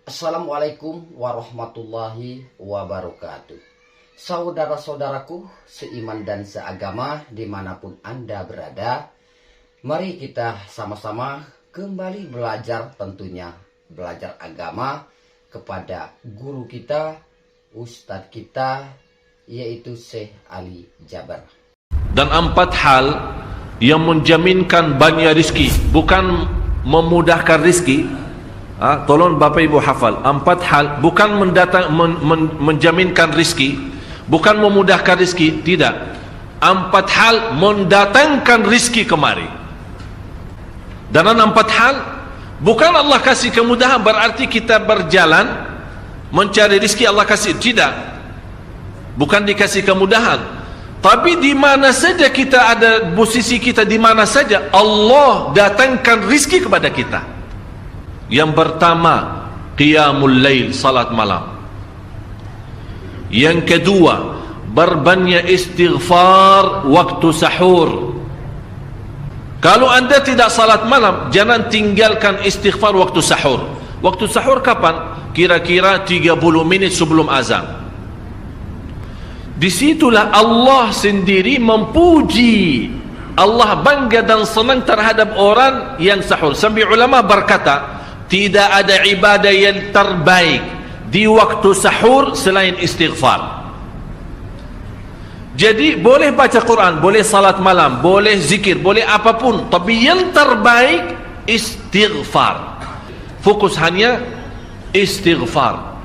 Assalamualaikum warahmatullahi wabarakatuh. Saudara-saudaraku seiman dan seagama dimanapun Anda berada, mari kita sama-sama kembali belajar, tentunya belajar agama kepada guru kita, ustadz kita, yaitu Syekh Ali Jaber. Dan 4 hal yang menjaminkan banyak rizki, bukan memudahkan rizki. Tolong Bapak Ibu hafal, 4 hal bukan menjaminkan rizki, bukan memudahkan rizki, tidak. 4 hal mendatangkan rizki kemari. Dan 4 hal bukan Allah kasih kemudahan berarti kita berjalan mencari rizki Allah kasih, tidak. Bukan dikasih kemudahan, tapi di mana saja kita ada, posisi kita di mana saja, Allah datangkan rizki kepada kita. Yang pertama, qiyamul lail, salat malam. Yang kedua, berbanyak istighfar waktu sahur. Kalau anda tidak salat malam, jangan tinggalkan istighfar waktu sahur. Waktu sahur kapan? Kira-kira 30 menit sebelum azan. Disitulah Allah sendiri memuji, Allah bangga dan senang terhadap orang yang sahur. Sampai ulama berkata, tidak ada ibadah yang terbaik di waktu sahur selain istighfar. Jadi boleh baca Quran, boleh salat malam, boleh zikir, boleh apapun, tapi yang terbaik istighfar. Fokus hanya istighfar.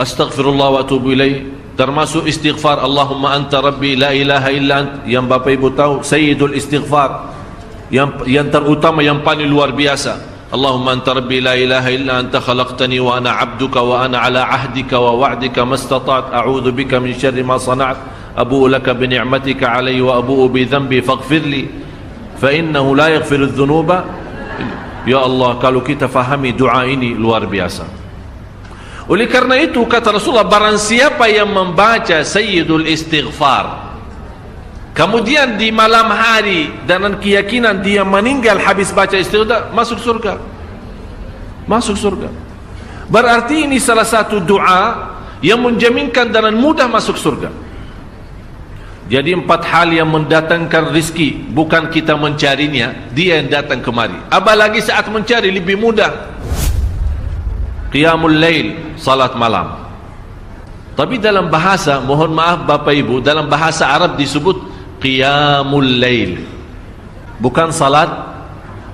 Astaghfirullah wa atubu ilaih, termasuk istighfar Allahumma anta rabbi la ilaha illa ant, yang Bapak Ibu tahu sayyidul istighfar, yang terutama, yang paling luar biasa. Allahumma anta rabbi la ilaha illa anta khalaqtani wa ana abduka wa ana ala ahdika wa wa'dika mastata'at a'udhu bika min syarri ma sana'at abu'u laka bi ni'matika alayya wa abu'u bi dhanbi faghfirli fa innahu la yaghfiru dhunuba. Ya Allah, kalau kita fahami doa ini luar biasa. Oleh karena itu kata Rasulullah, barang siapa yang membaca sayyidul istighfar kemudian di malam hari dengan keyakinan dia meninggal habis baca istighfar, masuk surga. Masuk surga. Berarti ini salah satu doa yang menjaminkan dengan mudah masuk surga. Jadi 4 hal yang mendatangkan rizki, bukan kita mencarinya, dia yang datang kemari. Apalagi saat mencari lebih mudah. Qiyamul lail, salat malam. Tapi dalam bahasa, mohon maaf Bapak Ibu, dalam bahasa Arab disebut qiyamul lail, bukan salat.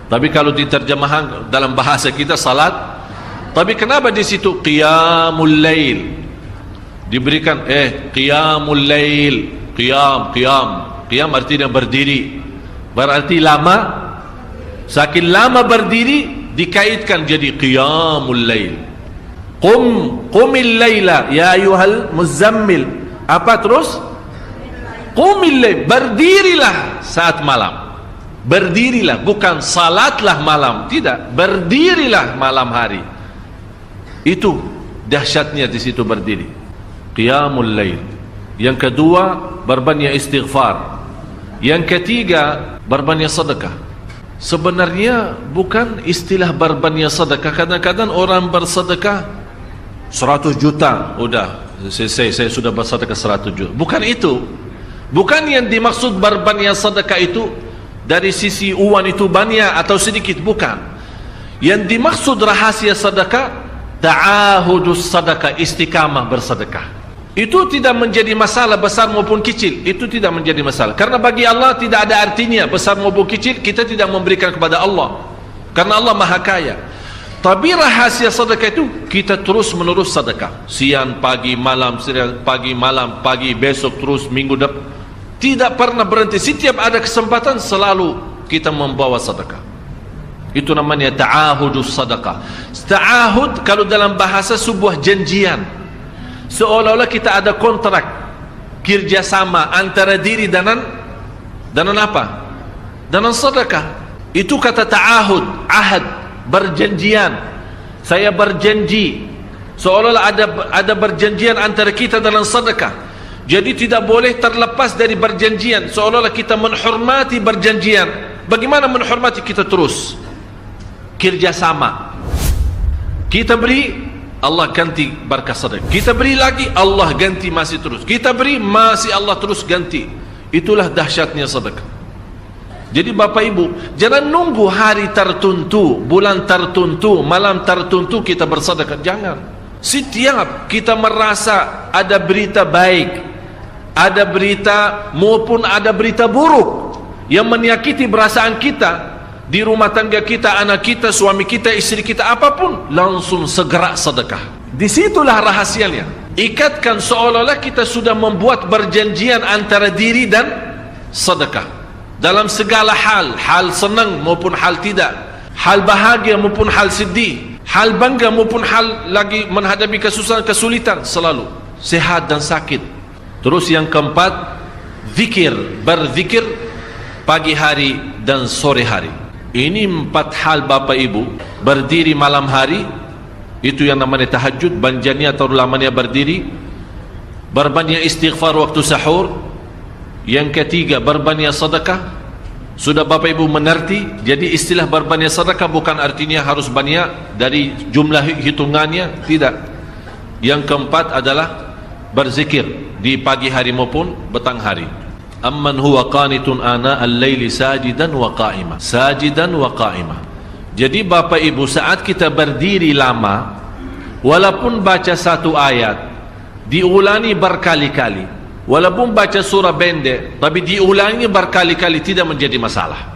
Tapi kalau diterjemahkan dalam bahasa kita salat, tapi kenapa di situ qiyamul lail diberikan qiyamul lail, qiyam artinya berdiri, berarti lama. Saking lama berdiri dikaitkan jadi qiyamul lail. Qumil laila ya ayyuhal muzammil, apa terus? Qumil lail, berdirilah saat malam. Berdirilah, bukan salatlah malam, tidak, berdirilah malam hari. Itu dahsyatnya di situ berdiri. Qiyamul lail. Yang kedua, berbanyak istighfar. Yang ketiga, berbanyak sedekah. Sebenarnya bukan istilah berbanyak sedekah. Kadang-kadang orang bersedekah 100 juta, udah saya sudah bersedekah 100 juta. Bukan itu. Bukan yang dimaksud berbanyak sedekah itu dari sisi uang itu banyak atau sedikit, bukan. Yang dimaksud rahasia sedekah, ta'ahudus sedekah, istiqamah bersedekah. Itu tidak menjadi masalah besar maupun kecil, itu tidak menjadi masalah. Karena bagi Allah tidak ada artinya besar maupun kecil, kita tidak memberikan kepada Allah. Karena Allah Maha Kaya. Tapi rahasia sedekah itu kita terus menerus sedekah. Siang, pagi, malam, siang, pagi, malam, pagi, besok, terus minggu depan. Tidak pernah berhenti. Setiap ada kesempatan selalu kita membawa sedekah. Itu namanya ta'ahudus sedekah. Ta'ahud kalau dalam bahasa sebuah janjian. Seolah-olah kita ada kontrak kerjasama antara diri dengan apa? Dengan sedekah. Itu kata ta'ahud, ahad, berjanjian. Saya berjanji. Seolah-olah ada berjanjian antara kita dalam sedekah. Jadi tidak boleh terlepas dari berjanjian. Seolah-olah kita menghormati berjanjian. Bagaimana menghormati? Kita terus kerjasama. Kita beri, Allah ganti berkah sedekah. Kita beri lagi, Allah ganti masih terus. Kita beri, masih Allah terus ganti. Itulah dahsyatnya sedekah. Jadi Bapak Ibu, jangan nunggu hari tertentu, bulan tertentu, malam tertentu kita bersedekah. Jangan. Setiap kita merasa ada berita baik, ada berita maupun ada berita buruk yang menyakiti perasaan kita, di rumah tangga kita, anak kita, suami kita, istri kita, apapun, langsung segera sedekah. Disitulah rahasianya. Ikatkan seolah-olah kita sudah membuat perjanjian antara diri dan sedekah. Dalam segala hal, hal senang maupun hal tidak, hal bahagia maupun hal sedih, hal bangga maupun hal lagi menghadapi kesusahan, kesulitan, selalu sehat dan sakit. Terus yang keempat, zikir, berzikir pagi hari dan sore hari. Ini 4 hal Bapak Ibu. Berdiri malam hari, itu yang namanya tahajud, banjanya atau lamanya berdiri. Berbanyak istighfar waktu sahur. Yang ketiga, berbanyak sedekah. Sudah Bapak Ibu mengerti. Jadi istilah berbanyak sedekah bukan artinya harus banyak dari jumlah hitungannya, tidak. Yang keempat adalah berzikir di pagi hari maupun petang hari. Amman huwa qanitun ana al-laili sajidan wa qa'ima. Sajidan wa qa'ima. Jadi Bapak Ibu, saat kita berdiri lama, walaupun baca satu ayat, diulangi berkali-kali, walaupun baca surah pendek, tapi diulangi berkali-kali, tidak menjadi masalah.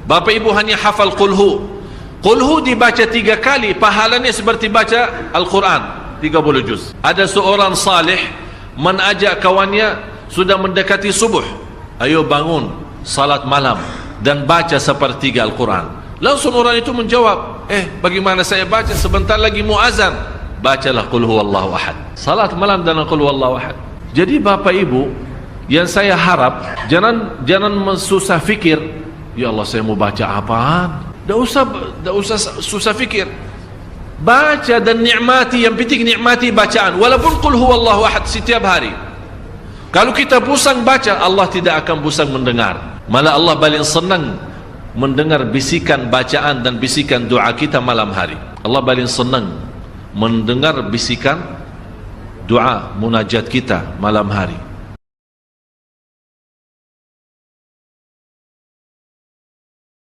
Bapak Ibu hanya hafal qulhu. Qulhu dibaca 3 kali, pahalanya seperti baca Al-Quran 30 juz. Ada seorang salih mengajak kawannya, sudah mendekati subuh, ayo bangun salat malam dan baca sepertiga Al-Quran. Langsung orang itu menjawab, bagaimana saya baca, sebentar lagi muazan. Bacalah qul huwallahu ahad, salat malam dan qul huwallahu ahad. Jadi Bapak Ibu, yang saya harap jangan susah fikir, ya Allah saya mau baca apaan. Tak usah susah fikir. Baca dan nikmati, yang penting nikmati bacaan. Walaupun qul huwallahu ahad setiap hari. Kalau kita pusing baca, Allah tidak akan pusing mendengar. Malah Allah paling senang mendengar bisikan bacaan dan bisikan doa kita malam hari. Allah paling senang mendengar bisikan doa munajat kita malam hari.